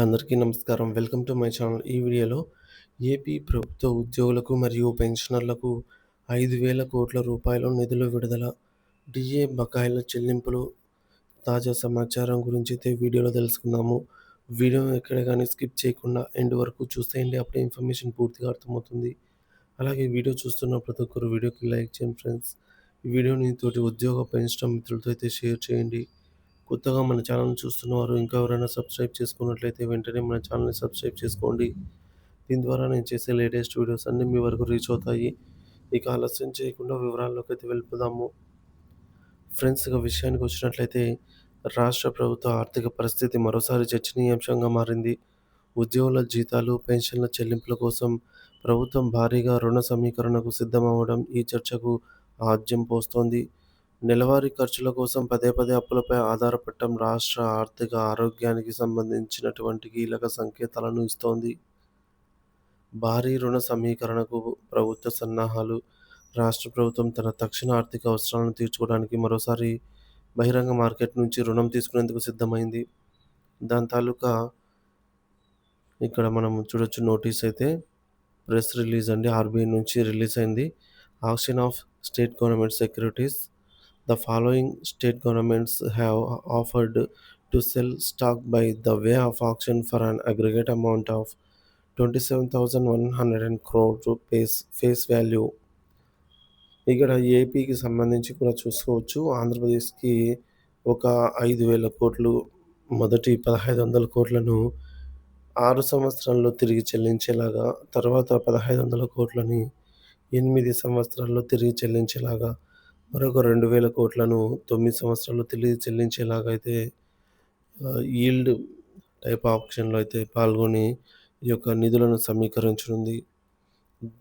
అందరికీ నమస్కారం. Welcome to my channel. ఈ వీడియోలో ఏపీ ప్రభుత్వ ఉద్యోగులకు మరియు పెన్షనర్లకు 5,000 కోట్ల రూపాయల నిధుల విడుదల, డిఏ బకాయిల చెల్లింపులు, తాజా సమాచారం గురించి అయితే వీడియోలో తెలుసుకుందాము. వీడియోని ఎక్కడ గాని స్కిప్ చేయకుండా ఎండ్ వరకు చూసేయండి. అప్పుడే ఇన్ఫర్మేషన్ పూర్తిగా అర్థమవుతుంది. అలాగే వీడియో చూస్తున్న ప్రతి ఒక్కరు వీడియోకి లైక్ చేయండి ఫ్రెండ్స్. ఈ వీడియోని తోటి ఉద్యోగ పెన్షన్ మిత్రులతో అయితే షేర్ చేయండి. కొత్తగా మన ఛానల్‌ని చూస్తున్నవారు ఇంకా ఎవరైనా సబ్స్క్రైబ్ చేసుకున్నట్లయితే వెంటనే మన ఛానల్‌ని సబ్స్క్రైబ్ చేసుకోండి. దీని ద్వారా నేను చేసే లేటెస్ట్ వీడియోస్ అన్నీ మీ వరకు రీచ్ అవుతాయి. ఇక ఆలస్యం చేయకుండా వివరాల్లోకైతే వెళ్ళిపోదాము. ఫ్రెండ్స్, ఇక విషయానికి వచ్చినట్లయితే రాష్ట్ర ప్రభుత్వ ఆర్థిక పరిస్థితి మరోసారి చర్చనీయాంశంగా మారింది. ఉద్యోగుల జీతాలు, పెన్షన్ల చెల్లింపుల కోసం ప్రభుత్వం భారీగా రుణ సమీకరణకు సిద్ధమవ్వడం ఈ చర్చకు ఆజ్యం పోస్తోంది. నెలవారీ ఖర్చుల కోసం పదే పదే అప్పులపై ఆధారపడటం రాష్ట్ర ఆర్థిక ఆరోగ్యానికి సంబంధించినటువంటి కీలక సంకేతాలను ఇస్తోంది. భారీ రుణ సమీకరణకు ప్రభుత్వ సన్నాహాలు. రాష్ట్ర ప్రభుత్వం తన తక్షణ ఆర్థిక అవసరాలను తీర్చుకోవడానికి మరోసారి బహిరంగ మార్కెట్ నుంచి రుణం తీసుకునేందుకు సిద్ధమైంది. దాని తాలూకా ఇక్కడ మనం చూడొచ్చు, నోటీస్ అయితే ప్రెస్ రిలీజ్ అండి, ఆర్బీఐ నుంచి రిలీజ్ అయింది. Auction of state government securities. The following state governments have offered to sell stock by the way of auction for an aggregate amount of 27,100 crore rupees face value. ఇక్కడ ఏపీకి సంబంధించి కూడా చూసుకోవచ్చు. ఆంధ్రప్రదేశ్కి ఒక 5,000 కోట్లు, మొదటి 1,500 కోట్లను 6 సంవత్సరాల్లో తిరిగి చెల్లించేలాగా, తర్వాత 1,500 కోట్లని 8 సంవత్సరాల్లో తిరిగి చెల్లించేలాగా, మరొక 2,000 కోట్లను 9 సంవత్సరాల్లో తిరిగి చెల్లించేలాగా అయితే ఈల్డ్ టైప్ ఆప్షన్‌లో అయితే పాల్గొని ఈ యొక్క నిధులను సమీకరించనుంది.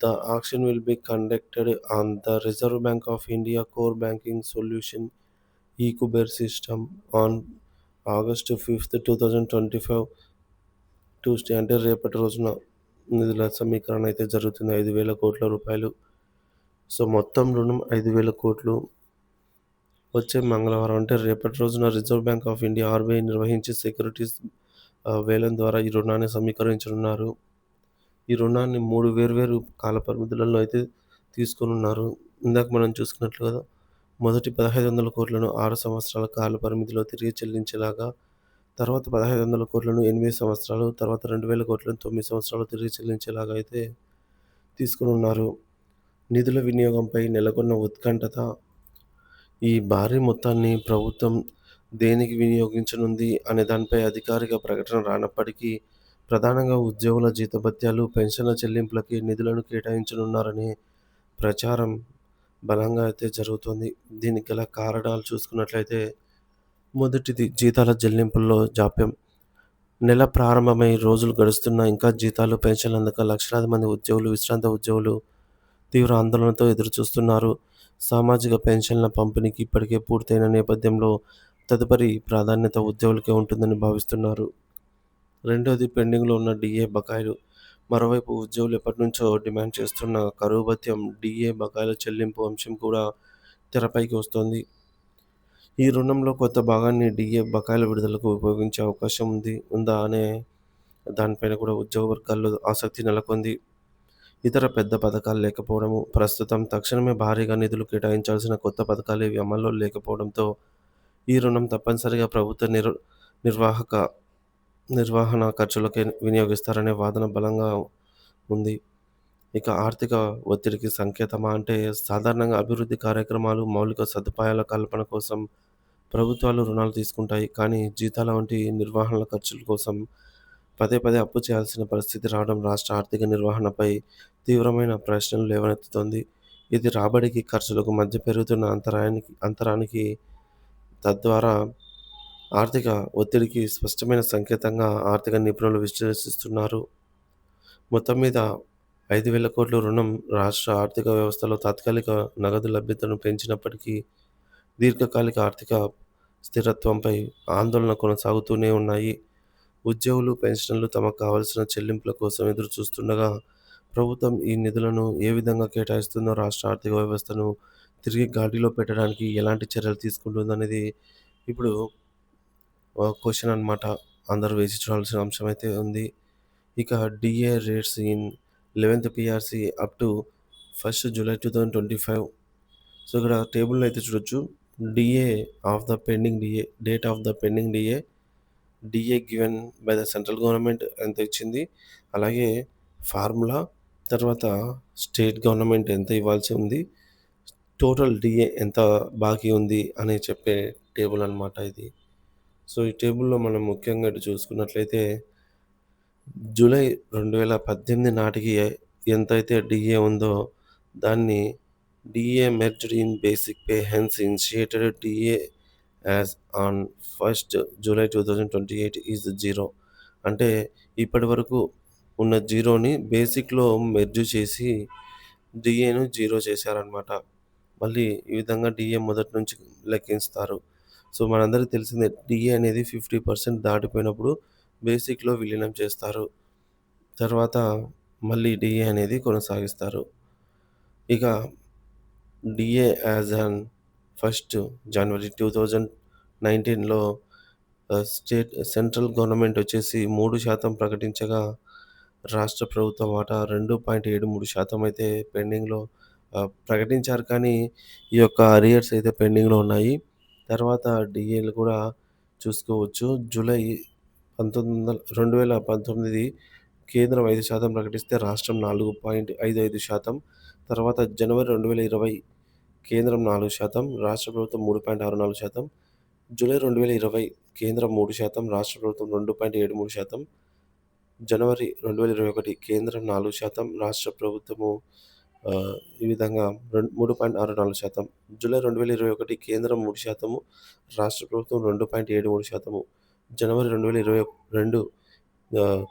The auction will be conducted on the reserve bank of India core banking solution ఈకుబెర్ system on August 5, 2025 Tuesday, అంటే రేపటి రోజున నిధుల సమీకరణ అయితే జరుగుతుంది. 5,000 కోట్ల రూపాయలు. సో, మొత్తం రుణం 5,000 కోట్లు. వచ్చే మంగళవారం అంటే రేపటి రోజున reserve bank of India RBI నిర్వహించే సెక్యూరిటీస్ వేలం ద్వారా ఈ రుణాన్ని సమీకరించనున్నారు. ఈ రుణాన్ని 3 వేర్వేరు కాల పరిమితులలో అయితే తీసుకోనున్నారు. ఇందాక మనం చూసుకున్నట్లుగా మొదటి 1,500 కోట్లను 6 సంవత్సరాల కాల పరిమితిలో తిరిగి చెల్లించేలాగా, తర్వాత 1,500 కోట్లను 8 సంవత్సరాలు, తర్వాత 2,000 కోట్లను 9 సంవత్సరాలు తిరిగి చెల్లించేలాగా అయితే తీసుకోనున్నారు. నిధుల వినియోగంపై నెలకొన్న ఉత్కంఠత. ఈ భారీ మొత్తాన్ని ప్రభుత్వం దేనికి వినియోగించనుంది అనే దానిపై అధికారిక ప్రకటన రానప్పటికీ, ప్రధానంగా ఉద్యోగుల జీతభత్యాలు, పెన్షన్ల చెల్లింపులకి నిధులను కేటాయించనున్నారనే ప్రచారం బలంగా అయితే జరుగుతోంది. దీనికి గల కారణాలు చూసుకున్నట్లయితే, మొదటిది జీతాల చెల్లింపుల్లో జాప్యం. నెల ప్రారంభమై రోజులు గడుస్తున్నా ఇంకా జీతాలు, పెన్షన్లు అందక లక్షలాది మంది ఉద్యోగులు, విశ్రాంత ఉద్యోగులు తీవ్ర ఆందోళనతో ఎదురుచూస్తున్నారు. సామాజిక పెన్షన్ల పంపిణీకి ఇప్పటికే పూర్తయిన నేపథ్యంలో తదుపరి ప్రాధాన్యత ఉద్యోగులకే ఉంటుందని భావిస్తున్నారు. రెండోది పెండింగ్‌లో ఉన్న డీఏ బకాయిలు. మరోవైపు ఉద్యోగులు ఎప్పటినుంచో డిమాండ్ చేస్తున్న కరువు భత్యం, డీఏ బకాయిల చెల్లింపు అంశం కూడా తెరపైకి వస్తోంది. ఈ రుణంలో కొంత భాగాన్ని డీఏ బకాయిల విడుదలకు ఉపయోగించే అవకాశం ఉందా అనే దానిపైన కూడా ఉద్యోగ వర్గాల్లో ఆసక్తి నెలకొంది. ఇతర పెద్ద పథకాలు లేకపోవడము, ప్రస్తుతం తక్షణమే భారీగా నిధులు కేటాయించాల్సిన కొత్త పథకాలేవి అమల్లో లేకపోవడంతో ఈ రుణం తప్పనిసరిగా ప్రభుత్వ నిర్వాహక నిర్వహణ ఖర్చులకే వినియోగిస్తారనే వాదన బలంగా ఉంది. ఇక ఆర్థిక ఒత్తిడికి సంకేతమా అంటే, సాధారణంగా అభివృద్ధి కార్యక్రమాలు, మౌలిక సదుపాయాల కల్పన కోసం ప్రభుత్వాలు రుణాలు తీసుకుంటాయి. కానీ జీతాల వంటి నిర్వహణల ఖర్చుల కోసం పదే పదే అప్పు చేయాల్సిన పరిస్థితి రావడం రాష్ట్ర ఆర్థిక నిర్వహణపై తీవ్రమైన ప్రశ్నలు లేవనెత్తుతోంది. ఇది రాబడికి, ఖర్చులకు మధ్య పెరుగుతున్న అంతరానికి, తద్వారా ఆర్థిక ఒత్తిడికి స్పష్టమైన సంకేతంగా ఆర్థిక నిపుణులు విశ్లేషిస్తున్నారు. మొత్తం మీద 5,000 కోట్ల రుణం రాష్ట్ర ఆర్థిక వ్యవస్థలో తాత్కాలిక నగదు లభ్యతను పెంచినప్పటికీ, దీర్ఘకాలిక ఆర్థిక స్థిరత్వంపై ఆందోళన కొనసాగుతూనే ఉన్నాయి. ఉద్యోగులు, పెన్షనర్లు తమకు కావాల్సిన చెల్లింపుల కోసం ఎదురు చూస్తుండగా, ప్రభుత్వం ఈ నిధులను ఏ విధంగా కేటాయిస్తుందో, రాష్ట్ర ఆర్థిక వ్యవస్థను తిరిగి గాడిలో పెట్టడానికి ఎలాంటి చర్యలు తీసుకుంటుందనేది ఇప్పుడు క్వెషన్ అనమాట. అందరూ వేచి చూడాల్సిన అంశం అయితే ఉంది. ఇక DA rates in 11th PRC up to 1st July 2025. So, ఇక్కడ టేబుల్‌లో అయితే చూడొచ్చు. DA of the pending DA, date of the pending DA, DA given by the central government ఎంత ఇచ్చింది. అలాగే ఫార్ములా, తర్వాత స్టేట్ గవర్నమెంట్ ఎంత ఇవ్వాల్సి ఉంది. టోటల్ డీఏ ఎంత బాకీ ఉంది అని చెప్పే టేబుల్ అనమాట ఇది. సో, ఈ టేబుల్‌లో మనం ముఖ్యంగా ఇటు చూసుకున్నట్లయితే జూలై 2018 నాటికి ఎంతైతే డీఏ ఉందో దాన్ని DA merged in basic pay hence initiated DA as on 1st July 2028 is 0. అంటే ఇప్పటి వరకు ఉన్న జీరోని బేసిక్‌లో మెర్జ్ చేసి డీఏను 0 చేశారనమాట. మళ్ళీ ఈ విధంగా డీఏ మొదటి నుంచి లెక్కిస్తారు. సో, మనందరికీ తెలిసిందే డీఏ అనేది 50% దాటిపోయినప్పుడు బేసిక్‌లో విలీనం చేస్తారు. తర్వాత మళ్ళీ డీఏ అనేది కొనసాగిస్తారు. ఇక DA as on 1st January 2019లో సెంట్రల్ గవర్నమెంట్ వచ్చేసి 3% ప్రకటించగా, రాష్ట్ర ప్రభుత్వం వాటా 2.73% అయితే పెండింగ్‌లో ప్రకటించారు. కానీ ఈ యొక్క అరియర్స్ అయితే పెండింగ్‌లో ఉన్నాయి. తర్వాత డీఏలు కూడా చూసుకోవచ్చు. జూలై 2019 కేంద్రం 5% ప్రకటిస్తే రాష్ట్రం 4.55%. తర్వాత జనవరి 2020 కేంద్రం 4%, రాష్ట్ర ప్రభుత్వం 3.64%. జూలై 2020 కేంద్రం 3%, రాష్ట్ర ప్రభుత్వం 2.73%. జనవరి 2021 కేంద్రం 4%, రాష్ట్ర ప్రభుత్వము ఈ విధంగా 3.64%. జూలై 2021 కేంద్రం 3%, రాష్ట్ర ప్రభుత్వం 2.73%. జనవరి 2022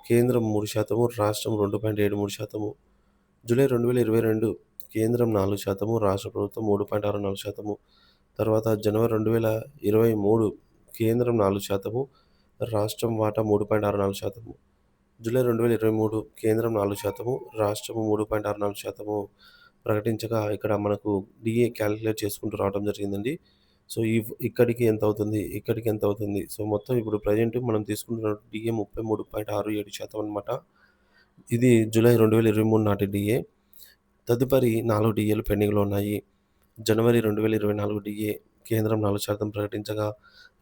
కేంద్రం 3%, రాష్ట్రం 2.73%. జూలై 2022 కేంద్రం 4%, రాష్ట్ర ప్రభుత్వం 3.64%. తర్వాత జనవరి 2023 కేంద్రం 4%, రాష్ట్రం వాటా 3.64%. జూలై 2023 కేంద్రం 4%, రాష్ట్రము 3.64% ప్రకటించగా ఇక్కడ మనకు డీఏ క్యాలిక్యులేట్ చేసుకుంటూ రావడం జరిగిందండి. సో, ఇక్కడికి ఎంత అవుతుంది, ఇక్కడికి ఎంత అవుతుంది. సో, మొత్తం ఇప్పుడు ప్రెజెంట్ మనం తీసుకుంటున్న డీఏ 33.67% అనమాట. ఇది జూలై 2023 నాటి డీఏ. తదుపరి 4 డీఏలు పెండింగ్‌లో ఉన్నాయి. జనవరి 2024 డీఏ కేంద్రం 4% ప్రకటించగా,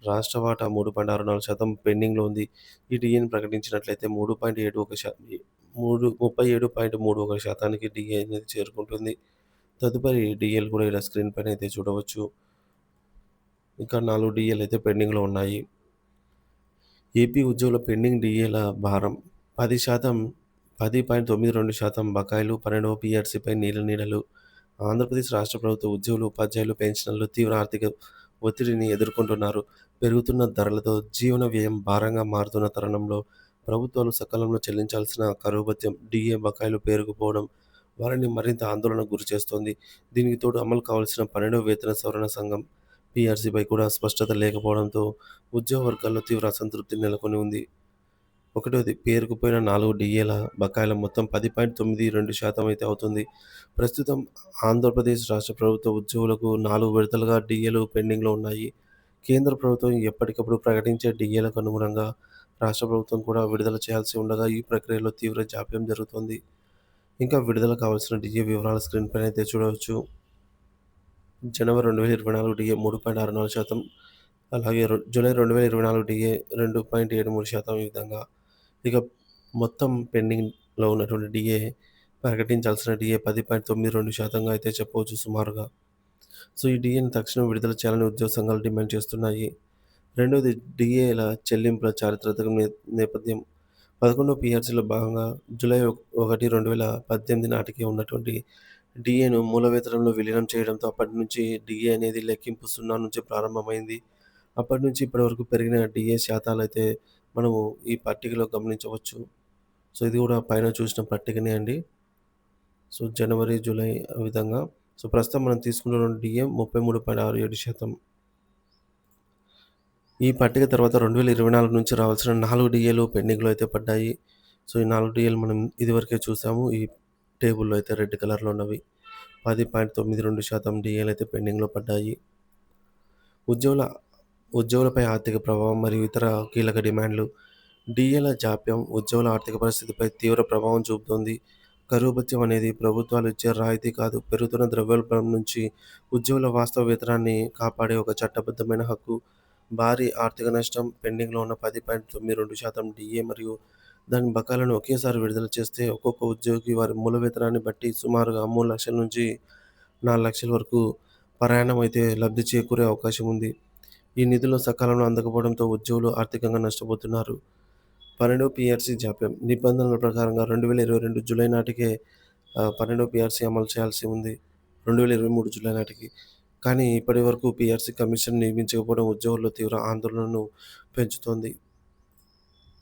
రాష్ట్ర వాటా 3.64% పెండింగ్‌లో ఉంది. ఈ డీఏని ప్రకటించినట్లయితే 37.31% డీఏ అనేది చేరుకుంటుంది. తదుపరి డీఏలు కూడా ఇలా స్క్రీన్ పైన అయితే చూడవచ్చు. ఇంకా 4 డీఏలు అయితే పెండింగ్‌లో ఉన్నాయి. ఏపీ ఉద్యోగుల పెండింగ్ డీఏల భారం 10%, 10.92% బకాయిలు 12వ పీఆర్సీపై నీడలు. ఆంధ్రప్రదేశ్ రాష్ట్ర ప్రభుత్వ ఉద్యోగులు, ఉపాధ్యాయులు, పెన్షనర్లు తీవ్ర ఆర్థిక ఒత్తిడిని ఎదుర్కొంటున్నారు. పెరుగుతున్న ధరలతో జీవన వ్యయం భారంగా మారుతున్న తరుణంలో ప్రభుత్వాలు సకాలంలో చెల్లించాల్సిన కరువు భత్యం, డీఏ బకాయిలు పేరుకుపోవడం వారిని మరింత ఆందోళనకు గురిచేస్తోంది. దీనికి తోడు అమలు కావాల్సిన 12వ వేతన సవరణ సంఘం పీఆర్సీపై కూడా స్పష్టత లేకపోవడంతో ఉద్యోగ వర్గాల్లో తీవ్ర అసంతృప్తి నెలకొని ఉంది. ఒకటోది పేరుకుపోయిన 4 డీఏల బకాయిల మొత్తం 10.92% అయితే అవుతుంది. ప్రస్తుతం ఆంధ్రప్రదేశ్ రాష్ట్ర ప్రభుత్వ ఉద్యోగులకు 4 విడతలుగా డీఏలు పెండింగ్‌లో ఉన్నాయి. కేంద్ర ప్రభుత్వం ఎప్పటికప్పుడు ప్రకటించే డీఏలకు అనుగుణంగా రాష్ట్ర ప్రభుత్వం కూడా విడుదల చేయాల్సి ఉండగా ఈ ప్రక్రియలో తీవ్ర జాప్యం జరుగుతోంది. ఇంకా విడుదల కావాల్సిన డీఏ వివరాల స్క్రీన్ పైన అయితే చూడవచ్చు. జనవరి 2024 డీఏ 3.64%, అలాగే జూలై 2024 డీఏ 2.73% ఈ విధంగా. ఇక మొత్తం పెండింగ్‌లో ఉన్నటువంటి డీఏ ప్రకటించాల్సిన డీఏ 10.92%గా అయితే చెప్పవచ్చు సుమారుగా. సో, ఈ డీఏని తక్షణం విడుదల చేయాలని ఉద్యోగ సంఘాలు డిమాండ్ చేస్తున్నాయి. రెండోది డీఏల చెల్లింపుల చారిత్రక నేపథ్యం. 11వ పీఆర్సీలో భాగంగా జూలై 1, 2018 నాటికి ఉన్నటువంటి డీఏను మూల వేతనంలో విలీనం చేయడంతో అప్పటి నుంచి డీఏ అనేది లెక్కింపు 0 నుంచి ప్రారంభమైంది. అప్పటి నుంచి ఇప్పటి వరకు పెరిగిన డీఏ శాతాలైతే మనము ఈ పట్టికలో గమనించవచ్చు. సో, ఇది కూడా పైన చూసిన పట్టికనే అండి. సో, జనవరి, జూలై ఆ విధంగా. సో, ప్రస్తుతం మనం తీసుకుంటున్న డీఏ 33.67%. ఈ పట్టిక తర్వాత 2024 నుంచి రావాల్సిన 4 డీఏలు పెండింగ్‌లో అయితే పడ్డాయి. సో, ఈ 4 డీఏలు మనం ఇదివరకే చూసాము. ఈ టేబుల్‌లో అయితే రెడ్ కలర్‌లో ఉన్నవి. 10.92% డీఏలు అయితే పెండింగ్‌లో పడ్డాయి. ఉద్యోగుల ఉద్యోగులపై ఆర్థిక ప్రభావం మరియు ఇతర కీలక డిమాండ్లు. డీఏల జాప్యం ఉద్యోగుల ఆర్థిక పరిస్థితిపై తీవ్ర ప్రభావం చూపుతోంది. కరువు భత్యం అనేది ప్రభుత్వాలు ఇచ్చే రాయితీ కాదు, పెరుగుతున్న ద్రవ్యోల్బణం నుంచి ఉద్యోగుల వాస్తవ వేతనాన్ని కాపాడే ఒక చట్టబద్ధమైన హక్కు. భారీ ఆర్థిక నష్టం, పెండింగ్‌లో ఉన్న 10.92% డీఏ మరియు దాని బకాయిలను ఒకేసారి విడుదల చేస్తే ఒక్కొక్క ఉద్యోగికి వారి మూల వేతనాన్ని బట్టి సుమారుగా 3,00,000 నుంచి 4,00,000 వరకు ప్రయాణమైతే లబ్ధి చేకూరే అవకాశం ఉంది. ఈ నిధులు సకాలంలో అందకపోవడంతో ఉద్యోగులు ఆర్థికంగా నష్టపోతున్నారు. 12వ పీఆర్సీ జాప్యం నిబంధనల ప్రకారంగా 2022 జూలై నాటికే 12వ పీఆర్సీ అమలు చేయాల్సి ఉంది. 2023 జూలై నాటికి. కానీ ఇప్పటి వరకు పీఆర్సీ కమిషన్ నియమించకపోవడం ఉద్యోగుల్లో తీవ్ర ఆందోళనను పెంచుతోంది.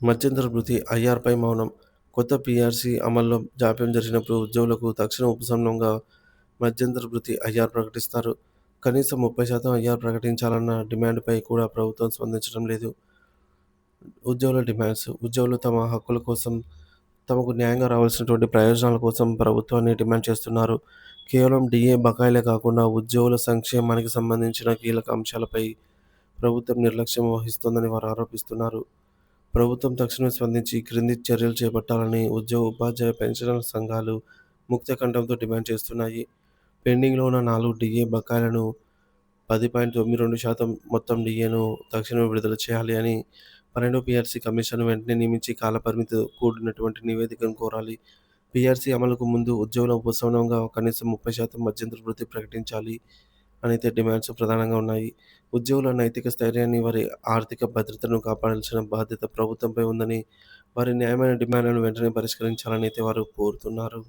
మధ్యంతర భృతి ఐఆర్‌పై మౌనం. కొత్త పీఆర్సీ అమల్లో జాప్యం జరిగినప్పుడు ఉద్యోగులకు తక్షణ ఉపశమనంగా మధ్యంతర భృతి ఐఆర్ ప్రకటిస్తారు. కనీసం 30% ఐఆర్ ప్రకటించాలన్న డిమాండ్‌పై కూడా ప్రభుత్వం స్పందించడం లేదు. ఉద్యోగుల డిమాండ్స్. ఉద్యోగులు తమ హక్కుల కోసం, తమకు న్యాయంగా రావాల్సినటువంటి ప్రయోజనాల కోసం ప్రభుత్వాన్ని డిమాండ్ చేస్తున్నారు. కేవలం డీఏ బకాయిలే కాకుండా ఉద్యోగుల సంక్షేమానికి సంబంధించిన కీలక అంశాలపై ప్రభుత్వం నిర్లక్ష్యం వహిస్తోందని వారు ఆరోపిస్తున్నారు. ప్రభుత్వం తక్షణమే స్పందించి క్రింది చర్యలు చేపట్టాలని ఉద్యోగ, ఉపాధ్యాయ, పెన్షనర్ల సంఘాలు ముక్త కంఠంతో డిమాండ్ చేస్తున్నాయి. పెండింగ్‌లో ఉన్న 4 డీఏ బకాయిలను 10.92% మొత్తం డీఏను తక్షణమే విడుదల చేయాలి అని 12వ పీఆర్సీ కమిషన్‌ను వెంటనే నియమించి కాలపరిమితితో కూడినటువంటి నివేదికను కోరాలి. పీఆర్సీ అమలుకు ముందు ఉద్యోగుల ఉపశమనంగా కనీసం 30% మధ్యంతర భృతి ప్రకటించాలి అనైతే డిమాండ్స్ ప్రధానంగా ఉన్నాయి. ఉద్యోగుల నైతిక స్థైర్యాన్ని, వారి ఆర్థిక భద్రతను కాపాడాల్సిన బాధ్యత ప్రభుత్వంపై ఉందని, వారి న్యాయమైన డిమాండ్లను వెంటనే పరిష్కరించాలని అయితే వారు కోరుతున్నారు.